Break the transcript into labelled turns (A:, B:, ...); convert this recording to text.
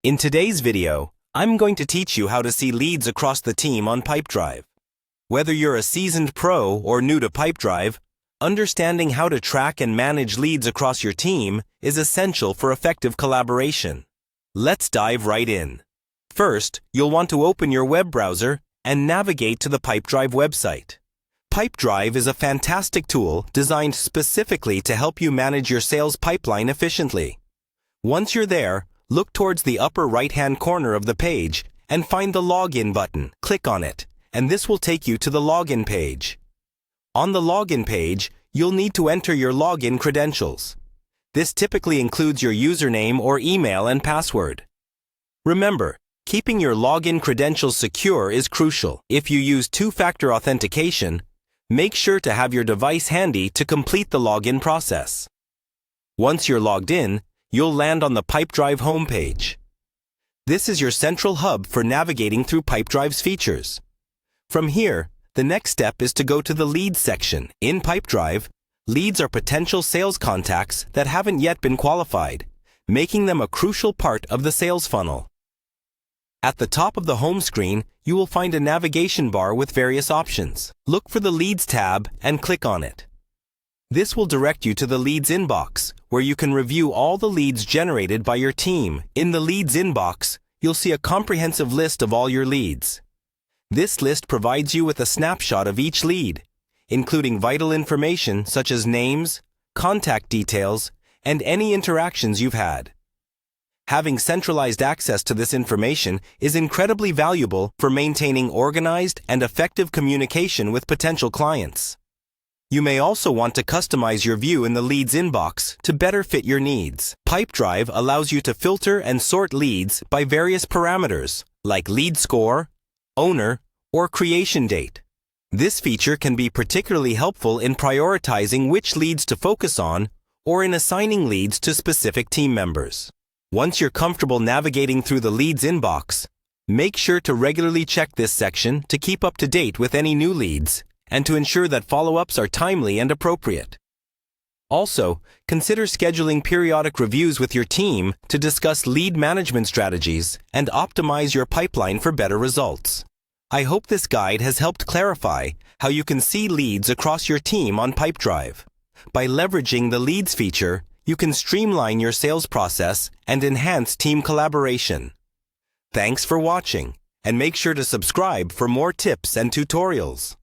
A: In today's video, I'm going to teach you how to see leads across the team on Pipedrive. Whether you're a seasoned pro or new to Pipedrive, understanding how to track and manage leads across your team is essential for effective collaboration. Let's dive right in. First, you'll want to open your web browser and navigate to the Pipedrive website. Pipedrive is a fantastic tool designed specifically to help you manage your sales pipeline efficiently. Once you're there, look towards the upper right-hand corner of the page and find the Login button. Click on it, and this will take you to the Login page. On the Login page, you'll need to enter your login credentials. This typically includes your username or email and password. Remember, keeping your login credentials secure is crucial. If you use two-factor authentication, make sure to have your device handy to complete the login process. Once you're logged in, you'll land on the Pipedrive homepage. This is your central hub for navigating through Pipedrive's features. From here, the next step is to go to the Leads section. In Pipedrive, leads are potential sales contacts that haven't yet been qualified, making them a crucial part of the sales funnel. At the top of the home screen, you will find a navigation bar with various options. Look for the Leads tab and click on it. This will direct you to the Leads inbox, where you can review all the leads generated by your team. In the Leads inbox, you'll see a comprehensive list of all your leads. This list provides you with a snapshot of each lead, including vital information such as names, contact details, and any interactions you've had. Having centralized access to this information is incredibly valuable for maintaining organized and effective communication with potential clients. You may also want to customize your view in the Leads inbox to better fit your needs. Pipedrive allows you to filter and sort leads by various parameters, like lead score, owner, or creation date. This feature can be particularly helpful in prioritizing which leads to focus on or in assigning leads to specific team members. Once you're comfortable navigating through the Leads inbox, make sure to regularly check this section to keep up to date with any new leads and to ensure that follow-ups are timely and appropriate. Also, consider scheduling periodic reviews with your team to discuss lead management strategies and optimize your pipeline for better results. I hope this guide has helped clarify how you can see leads across your team on Pipedrive. By leveraging the Leads feature, you can streamline your sales process and enhance team collaboration. Thanks for watching, and make sure to subscribe for more tips and tutorials.